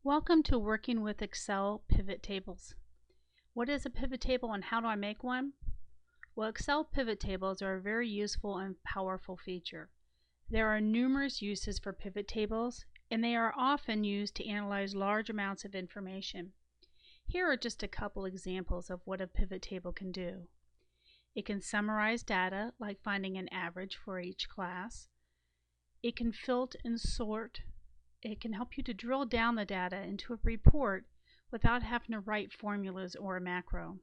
Welcome to Working with Excel Pivot Tables. What is a pivot table and how do I make one? Well, Excel pivot tables are a very useful and powerful feature. There are numerous uses for pivot tables, and they are often used to analyze large amounts of information. Here are just a couple examples of what a pivot table can do. It can summarize data, like finding an average for each class. It can filter and sort. It can help you to drill down the data into a report without having to write formulas or a macro.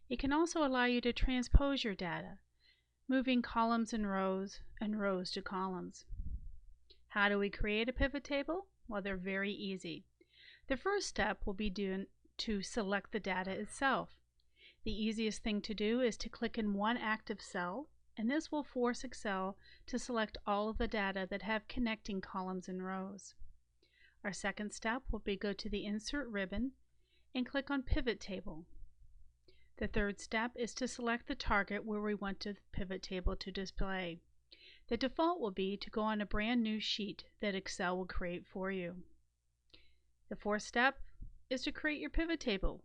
It can also allow you to transpose your data, moving columns and rows to columns. How do we create a pivot table? Well, they're very easy. The first step will be to select the data itself. The easiest thing to do is to click in one active cell, and this will force Excel to select all of the data that have connecting columns and rows. Our second step will be go to the Insert ribbon and click on Pivot Table. The third step is to select the target where we want the pivot table to display. The default will be to go on a brand new sheet that Excel will create for you. The fourth step is to create your pivot table.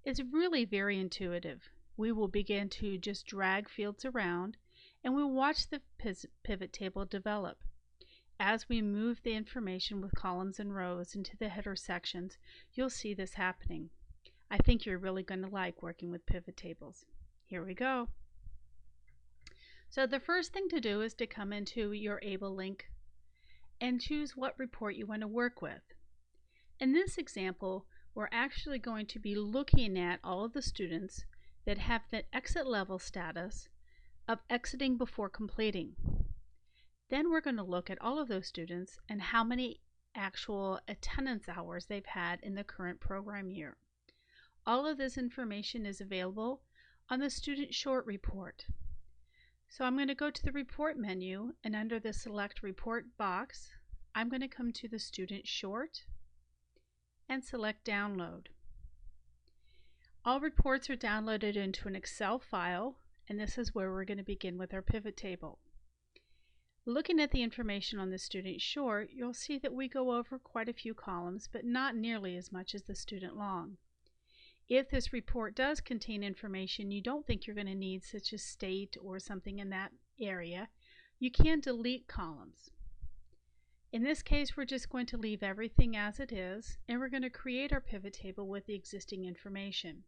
It's really very intuitive. We will begin to just drag fields around and we'll watch the pivot table develop. As we move the information with columns and rows into the header sections, you'll see this happening. I think you're really going to like working with pivot tables. Here we go. So the first thing to do is to come into your Able link and choose what report you want to work with. In this example, we're actually going to be looking at all of the students that have the exit level status of exiting before completing. Then we're going to look at all of those students and how many actual attendance hours they've had in the current program year. All of this information is available on the Student Short report. So I'm going to go to the Report menu, and under the Select Report box, I'm going to come to the Student Short and select Download. All reports are downloaded into an Excel file, and this is where we're going to begin with our pivot table. Looking at the information on the Student Short, you'll see that we go over quite a few columns, but not nearly as much as the Student Long. If this report does contain information you don't think you're going to need, such as state or something in that area, you can delete columns. In this case, we're just going to leave everything as it is, and we're going to create our pivot table with the existing information.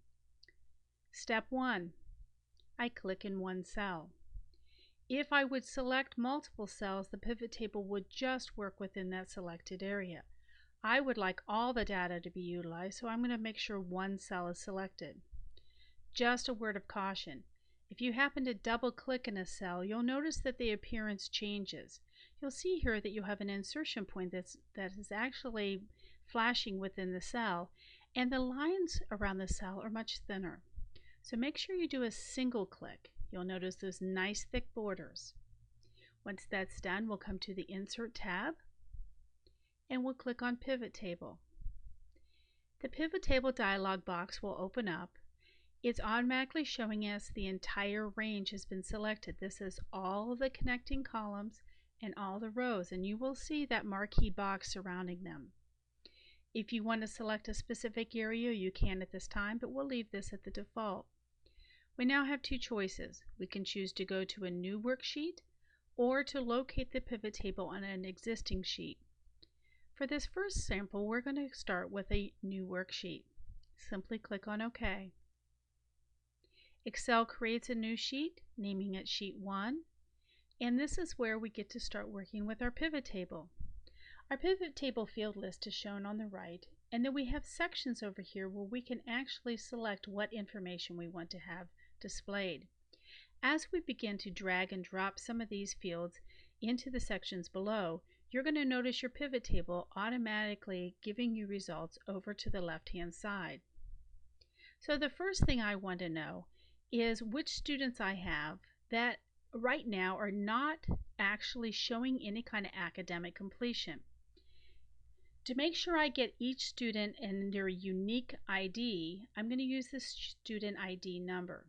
Step 1. I click in one cell. If I would select multiple cells, the pivot table would just work within that selected area. I would like all the data to be utilized, so I'm going to make sure one cell is selected. Just a word of caution. If you happen to double click in a cell, you'll notice that the appearance changes. You'll see here that you have an insertion point that is actually flashing within the cell, and the lines around the cell are much thinner. So make sure you do a single click. You'll notice those nice thick borders. Once that's done, we'll come to the Insert tab and we'll click on Pivot Table. The Pivot Table dialog box will open up. It's automatically showing us the entire range has been selected. This is all of the connecting columns and all the rows, and you will see that marquee box surrounding them. If you want to select a specific area, you can at this time, but we'll leave this at the default. We now have two choices. We can choose to go to a new worksheet or to locate the pivot table on an existing sheet. For this first sample, we're going to start with a new worksheet. Simply click on OK. Excel creates a new sheet, naming it Sheet 1, and this is where we get to start working with our pivot table. Our pivot table field list is shown on the right, and then we have sections over here where we can actually select what information we want to have displayed. As we begin to drag and drop some of these fields into the sections below, you're going to notice your pivot table automatically giving you results over to the left-hand side. So the first thing I want to know is which students I have that right now are not actually showing any kind of academic completion. To make sure I get each student and their unique ID, I'm going to use the student ID number.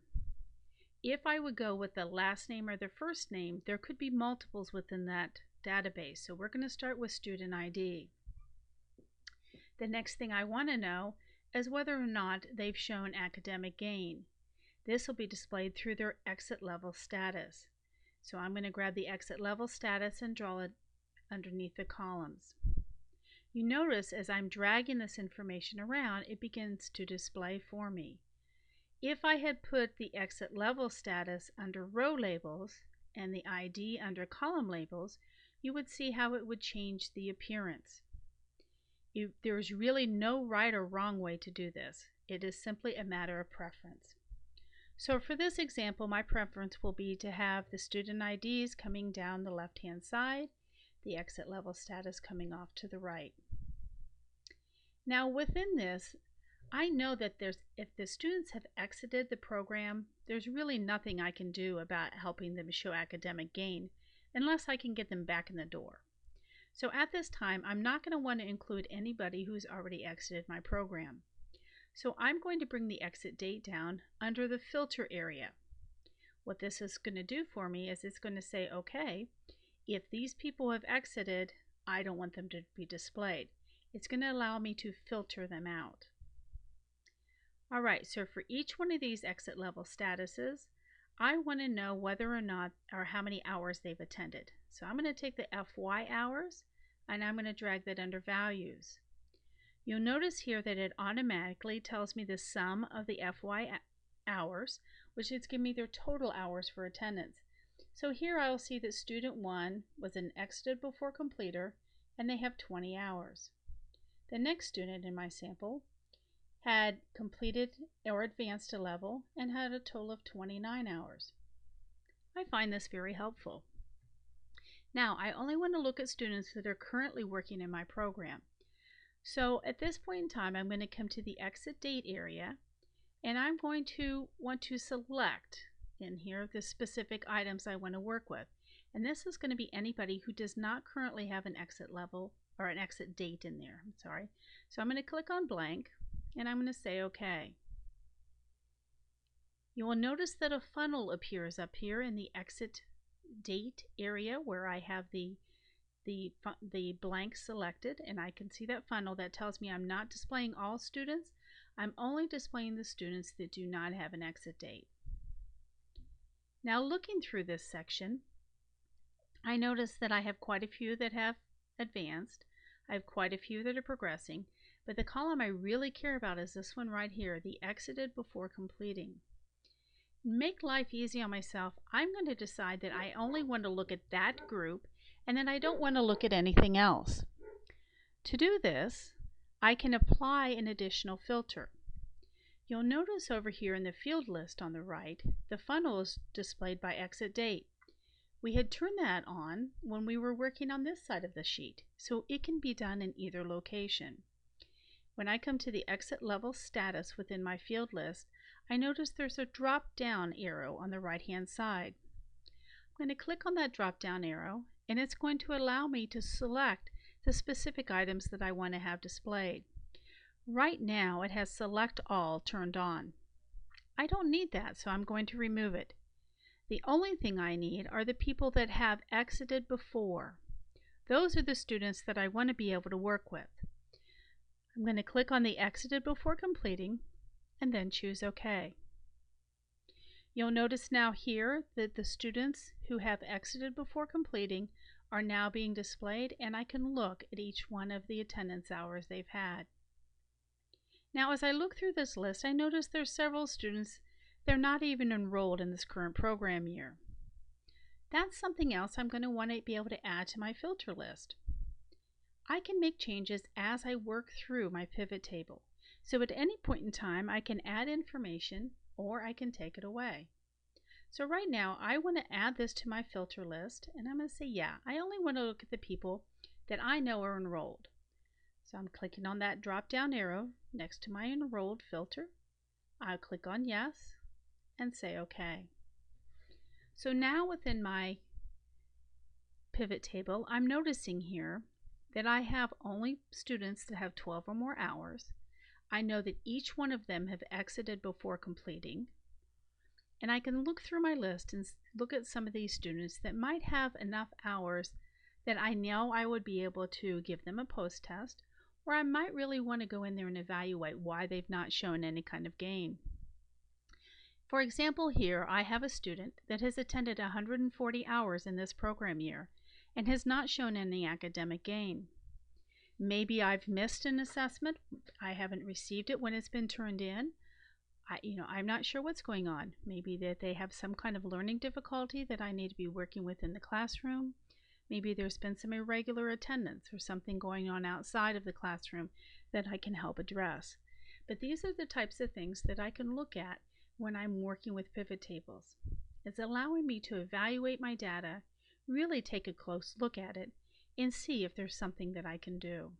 If I would go with the last name or the first name, there could be multiples within that database. So we're going to start with student ID. The next thing I want to know is whether or not they've shown academic gain. This will be displayed through their exit level status. So I'm going to grab the exit level status and draw it underneath the columns. You notice as I'm dragging this information around, it begins to display for me. If I had put the exit level status under row labels and the ID under column labels, you would see how it would change the appearance. There's really no right or wrong way to do this. It is simply a matter of preference. So for this example, my preference will be to have the student IDs coming down the left-hand side, the exit level status coming off to the right. Now within this, I know that if the students have exited the program, there's really nothing I can do about helping them show academic gain unless I can get them back in the door. So at this time, I'm not going to want to include anybody who's already exited my program. So I'm going to bring the exit date down under the filter area. What this is going to do for me is it's going to say, okay, if these people have exited, I don't want them to be displayed. It's going to allow me to filter them out. Alright, so for each one of these exit level statuses, I want to know whether or not, or how many hours they've attended. So I'm going to take the FY hours and I'm going to drag that under values. You'll notice here that it automatically tells me the sum of the FY hours, which is giving me their total hours for attendance. So here I will see that student 1 was an exited before completer and they have 20 hours. The next student in my sample had completed or advanced a level and had a total of 29 hours. I find this very helpful. Now, I only want to look at students that are currently working in my program. So at this point in time, I'm going to come to the exit date area and I'm going to want to select in here the specific items I want to work with. And this is going to be anybody who does not currently have an exit level or an exit date in there. So I'm going to click on blank and I'm going to say OK. You will notice that a funnel appears up here in the exit date area where I have the blank selected, and I can see that funnel that tells me I'm not displaying all students. I'm only displaying the students that do not have an exit date. Now looking through this section, I notice that I have quite a few that have advanced. I have quite a few that are progressing, but the column I really care about is this one right here, the exited before completing. Make life easy on myself, I'm going to decide that I only want to look at that group and then I don't want to look at anything else. To do this, I can apply an additional filter. You'll notice over here in the field list on the right, the funnel is displayed by exit date. We had turned that on when we were working on this side of the sheet, so it can be done in either location. When I come to the exit level status within my field list, I notice there's a drop down arrow on the right hand side. I'm going to click on that drop down arrow and it's going to allow me to select the specific items that I want to have displayed. Right now it has select all turned on. I don't need that, so I'm going to remove it. The only thing I need are the people that have exited before. Those are the students that I want to be able to work with. I'm going to click on the exited before completing and then choose OK. You'll notice now here that the students who have exited before completing are now being displayed, and I can look at each one of the attendance hours they've had. Now as I look through this list, I notice there's several students they're not even enrolled in this current program year. That's something else I'm going to want to be able to add to my filter list. I can make changes as I work through my pivot table. So at any point in time I can add information or I can take it away. So right now I want to add this to my filter list and I'm going to say yeah, I only want to look at the people that I know are enrolled. So I'm clicking on that drop down arrow next to my enrolled filter. I'll click on yes and say OK. So now within my pivot table I'm noticing here that I have only students that have 12 or more hours. I know that each one of them have exited before completing, and I can look through my list and look at some of these students that might have enough hours that I know I would be able to give them a post test, or I might really want to go in there and evaluate why they've not shown any kind of gain. For example, here I have a student that has attended 140 hours in this program year and has not shown any academic gain. Maybe I've missed an assessment. I haven't received it when it's been turned in. I'm not sure what's going on. Maybe that they have some kind of learning difficulty that I need to be working with in the classroom. Maybe there's been some irregular attendance or something going on outside of the classroom that I can help address. But these are the types of things that I can look at when I'm working with pivot tables. It's allowing me to evaluate my data, really take a close look at it, and see if there's something that I can do.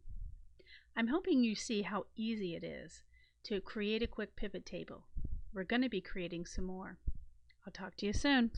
I'm hoping you see how easy it is to create a quick pivot table. We're going to be creating some more. I'll talk to you soon.